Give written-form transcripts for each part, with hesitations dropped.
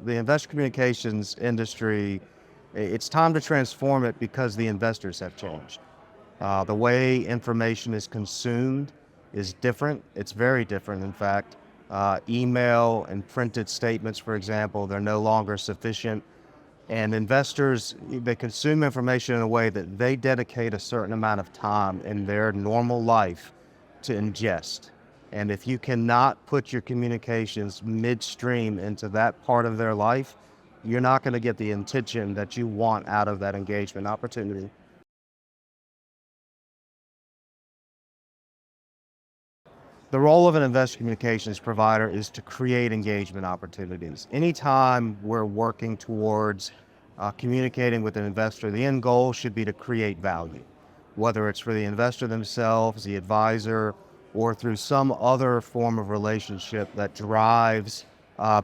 The investor communications industry, it's time to transform it because the investors have changed. The way information is consumed is different. It's very different, in fact. Email and printed statements, for example, they're no longer sufficient. And investors, they consume information in a way that they dedicate a certain amount of time in their normal life to ingest. And if you cannot put your communications midstream into that part of their life, you're not going to get the intention that you want out of that engagement opportunity. The role of an investor communications provider is to create engagement opportunities. Anytime we're working towards communicating with an investor, the end goal should be to create value, whether it's for the investor themselves, the advisor, or through some other form of relationship that drives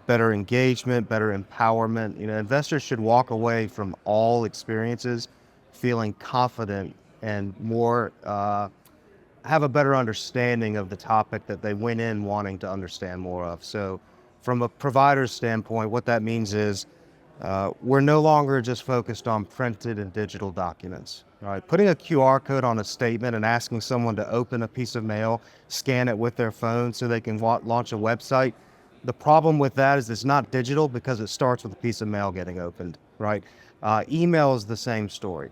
better engagement, better empowerment. Investors should walk away from all experiences feeling confident and more have a better understanding of the topic that they went in wanting to understand more of. So from a provider's standpoint, what that means is we're no longer just focused on printed and digital documents. Right? Putting a QR code on a statement and asking someone to open a piece of mail, scan it with their phone so they can launch a website. The problem with that is it's not digital because it starts with a piece of mail getting opened, right? Email is the same story.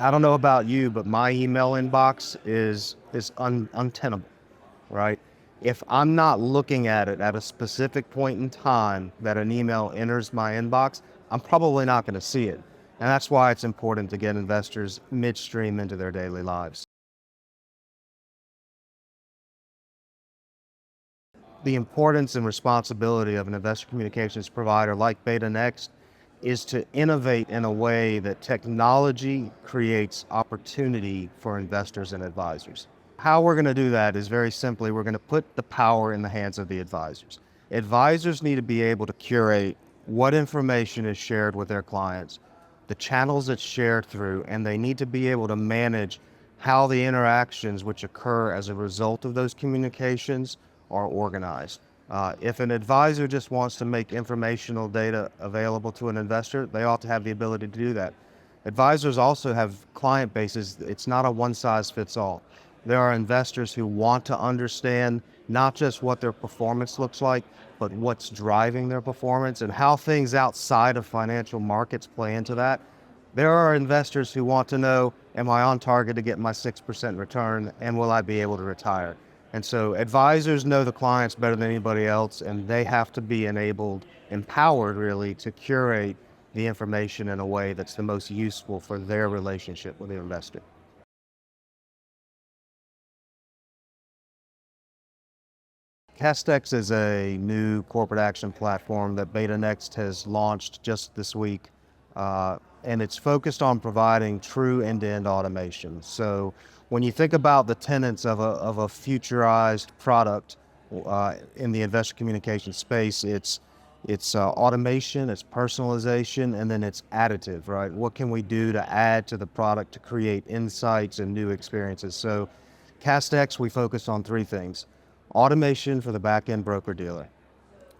I don't know about you, but my email inbox is untenable, right? If I'm not looking at it at a specific point in time that an email enters my inbox, I'm probably not going to see it. And that's why it's important to get investors midstream into their daily lives. The importance and responsibility of an investor communications provider like BetaNXT is to innovate in a way that technology creates opportunity for investors and advisors. How we're going to do that is very simply, we're going to put the power in the hands of the advisors. Advisors need to be able to curate what information is shared with their clients, the channels it's shared through, and they need to be able to manage how the interactions which occur as a result of those communications are organized. If an advisor just wants to make informational data available to an investor, they ought to have the ability to do that. Advisors also have client bases. It's not a one-size-fits-all. There are investors who want to understand not just what their performance looks like, but what's driving their performance and how things outside of financial markets play into that. There are investors who want to know, am I on target to get my 6% return, and will I be able to retire? And so advisors know the clients better than anybody else, and they have to be empowered really, to curate the information in a way that's the most useful for their relationship with the investor. CastX is a new corporate action platform that BetaNXT has launched just this week, and it's focused on providing true end-to-end automation. So when you think about the tenets of a futurized product in the investor communication space, it's automation, it's personalization, and then it's additive, right? What can we do to add to the product to create insights and new experiences? So CastX, we focus on three things. Automation for the back-end broker-dealer.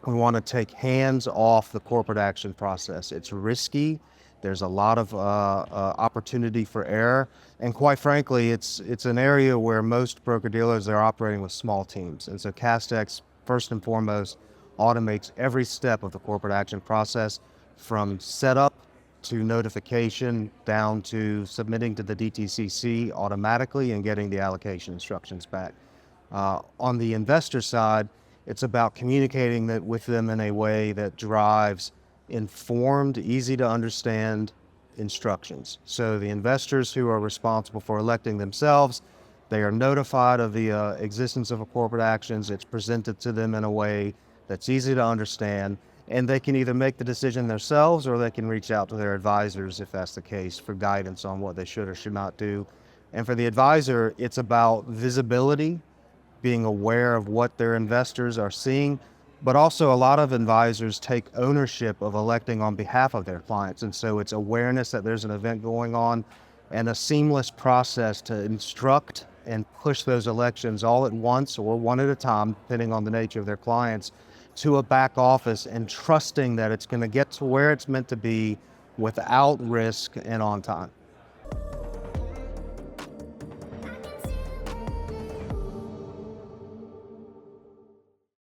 We want to take hands off the corporate action process. It's risky. There's a lot of opportunity for error. And quite frankly, it's an area where most broker-dealers are operating with small teams. And so CastX, first and foremost, automates every step of the corporate action process from setup to notification down to submitting to the DTCC automatically and getting the allocation instructions back. On the investor side, it's about communicating that with them in a way that drives informed, easy to understand instructions. So the investors who are responsible for electing themselves, they are notified of the existence of a corporate actions. It's presented to them in a way that's easy to understand, and they can either make the decision themselves or they can reach out to their advisors if that's the case for guidance on what they should or should not do. And for the advisor, it's about visibility, being aware of what their investors are seeing, but also a lot of advisors take ownership of electing on behalf of their clients. And so it's awareness that there's an event going on and a seamless process to instruct and push those elections all at once or one at a time, depending on the nature of their clients, to a back office and trusting that it's going to get to where it's meant to be without risk and on time.